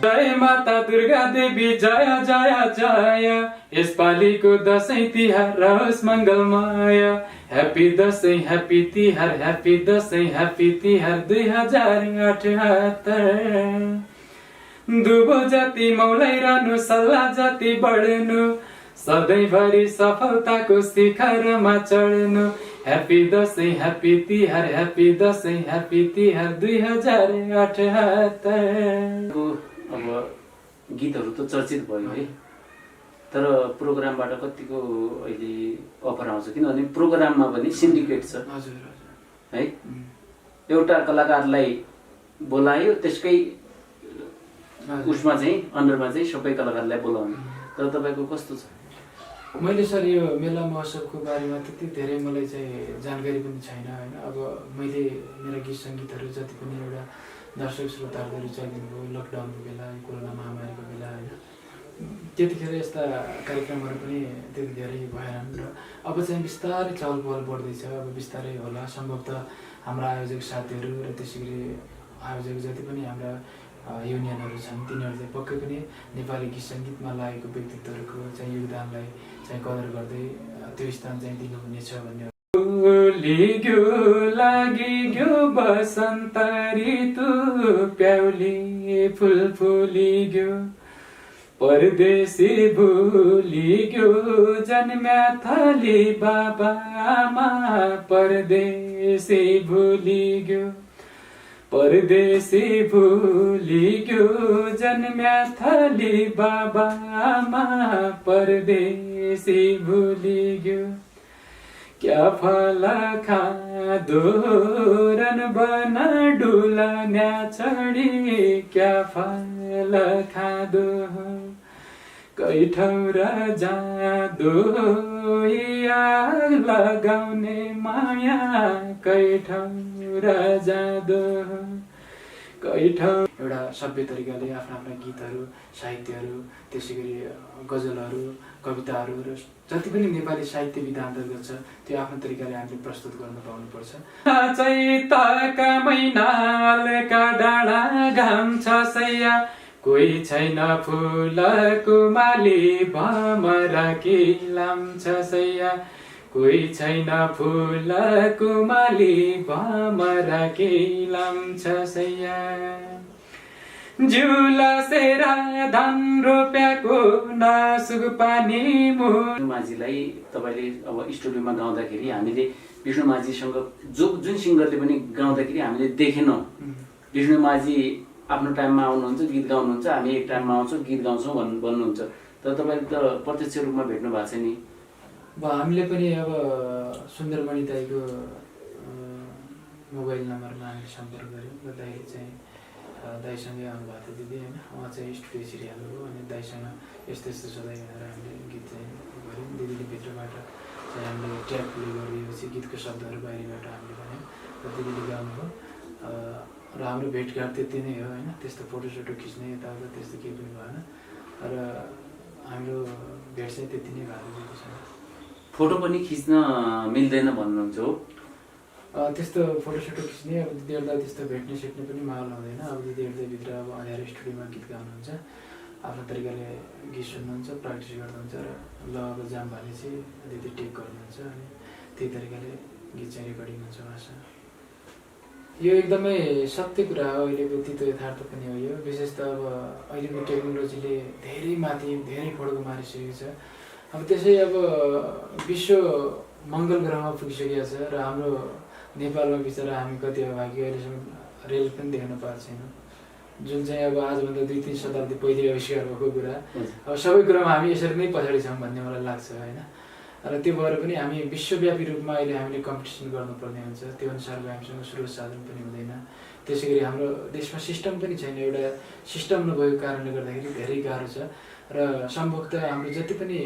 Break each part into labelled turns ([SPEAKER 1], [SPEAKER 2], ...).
[SPEAKER 1] जय माता दुर्गा देवी जय जय जय। यसपालिको दसैँ तिहार रहोस् मङ्गलमय। Happy Dashain happy Tihar happy Dashain happy Tihar 2078। दुबो जति मौलाइरहनु सल्लाह जति बढ्नु सधैँभरि सफलताको शिखरमा चढ्नु। Happy Dashain happy Tihar happy Dashain happy Tihar 2078।
[SPEAKER 2] अब गीतहरू त चर्चित भयो है, तर प्रोग्रामबाट कतिको अहिले अफर आउँछ, किनभने प्रोग्राममा पनि सिन्डिकेट छ है। एउटा कलाकारलाई बोलायो, त्यसकै उसमा चाहिँ अन्डरमा चाहिँ सबै कलाकारलाई बोलाउने, तर तपाईँको कस्तो छ?
[SPEAKER 1] मैले सर यो मेला महोत्सवको बारेमा त्यति धेरै मलाई चाहिँ जानकारी पनि छैन होइन। अब मैले मेरा गीत सङ्गीतहरू जति पनि एउटा दर्शक श्रोताहरूले रुचाइदिनु भयो लकडाउनको बेला, कोरोना महामारीको बेला होइन, त्यतिखेर यस्ता कार्यक्रमहरू पनि त्यति धेरै भएनन्। र अब चाहिँ बिस्तारै चहल पहल बढ्दैछ। अब बिस्तारै होला, सम्भवतः हाम्रा आयोजक साथीहरू र त्यसै गरी आयोजक जति पनि हाम्रा युनियनहरू छन् तिनीहरू चाहिँ पक्कै पनि नेपाली गीत सङ्गीतमा लागेको व्यक्तित्वहरूको चाहिँ योगदानलाई चाहिँ कदर गर्दै त्यो स्थान चाहिँ दिनुहुनेछ भन्ने। फुलिग्यो लागिग्यो बसन्त ऋतु प्याउली फुल फुलिग्यो परदेशी भुलिग्यो जन्म्या थली बाबा आमा परदेशी भुलिग्यो परदेशी भुलिग्यो जन्म्या थली बाबा आमा परदेशी भुलिग्यो। क्या फल खादो रन बन डुलन्या छडी क्या फल खादो कै ठाउँ जादो आग लगाउने माया कै ठाउँ जादो कै ठाउँ। एउटा सभ्य तरिकाले आफ्ना आफ्ना गीतहरू साहित्यहरू त्यसै गरी गजलहरू कविताहरू र जति पनि नेपाली साहित्य विधा अन्तर्गत छ त्यो आफ्नो तरिकाले हामीले प्रस्तुत गर्न पाउनुपर्छ। चैतका महिनालका डाँडा घाम छ सैया कोही छैन फुलको माली भमरा के लाम्छ सैया कोही छैन फुलको माली भमरा के लाम्छ सैया। झुला सेरा धान रोप्याको नासुक पानी
[SPEAKER 2] माझीलाई तपाईँले अब स्टुडियोमा गाउँदाखेरि हामीले विष्णु माझीसँग जुन सिङ्गरले पनि गाउँदाखेरि हामीले देखेनौँ। विष्णु माझी आफ्नो टाइममा आउनुहुन्छ गीत गाउनुहुन्छ, हामी एक टाइममा आउँछौँ गीत गाउँछौँ भन्नुहुन्छ, तर तपाईँले त प्रत्यक्ष रूपमा भेट्नु भएको छ नि।
[SPEAKER 1] अब हामीले पनि अब सुन्दरमणि दाईको मोबाइल नम्बरमा हामीले सम्पर्क गऱ्यौँ र दाईले चाहिँ दाईसँगै आउनुभएको थियो दिदी होइन, उहाँ चाहिँ स्टुडियो सिरियल हो अनि दाईसँग यस्तो यस्तो सधैँ भनेर हामीले गीत चाहिँ गऱ्यौँ। दिदीले भित्रबाट चाहिँ हामीले ट्र्याक प्ले गरिदिएपछि गीतको शब्दहरू बाहिरबाट हामीले भन्यौँ र दिदीले गाउनुभयो र हाम्रो भेटघाट त्यति नै हो होइन। त्यस्तो फोटोसोटो खिच्ने यताउता त्यस्तो केही पनि भएन र हाम्रो भेट चाहिँ त्यति नै भएको दिदीसँग।
[SPEAKER 2] फोटो पनि खिच्न मिल्दैन भन्नुहुन्छ हो?
[SPEAKER 1] त्यस्तो फोटोसोटो खिच्ने अब दिदीहरूलाई त्यस्तो भेट्ने सेट्ने पनि माहौल हुँदैन। अब दिदीहरूले भित्र अब अँध्यारो स्टुडियोमा गीत गाउनुहुन्छ, आफ्नो तरिकाले गीत सुन्नुहुन्छ, प्र्याक्टिस गर्नुहुन्छ र ल अब जाम भनेपछि दिदी टेक गर्नुहुन्छ अनि त्यही तरिकाले गीत चाहिँ रेकर्डिङ हुन्छ उहाँसँग। यो एकदमै सत्य कुरा हो, अहिलेको तितो यथार्थ पनि हो यो। विशेष त अब अहिलेको टेक्नोलोजीले धेरै माथि धेरै फड्को मारिसकेको छ। अब त्यसै अब विश्व मङ्गल ग्रहमा पुगिसकेको छ र हाम्रो नेपालमा बिचरा हामी कति अभागी अहिलेसम्म रेल पनि देख्न पाएको छैनौँ, जुन चाहिँ अब आजभन्दा 2-3 शताब्दी पहिले आविष्कार भएको कुरा। अब सबै कुरामा हामी यसरी नै पछाडि छौँ भन्ने मलाई लाग्छ होइन। र त्यो भएर पनि हामी विश्वव्यापी रूपमा अहिले हामीले कम्पिटिसन गर्नुपर्ने हुन्छ, त्यो अनुसारको हामीसँग स्रोत साधन पनि हुँदैन। त्यसै गरी हाम्रो देशमा सिस्टम पनि छैन, एउटा सिस्टम नभएको कारणले गर्दाखेरि धेरै गाह्रो छ र सम्भवतः हाम्रो जति पनि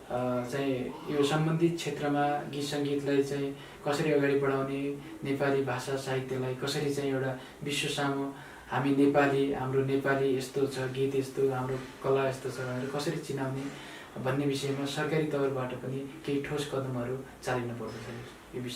[SPEAKER 1] चाहिँ यो सम्बन्धित क्षेत्रमा गीत सङ्गीतलाई चाहिँ कसरी अगाडि बढाउने, नेपाली भाषा साहित्यलाई कसरी चाहिँ एउटा विश्व सामु हामी नेपाली, हाम्रो नेपाली यस्तो छ, गीत यस्तो, हाम्रो कला यस्तो छ भनेर कसरी चिनाउने भन्ने विषयमा सरकारी तौरबाट पनि केही ठोस कदमहरू चालिनु पर्दछ।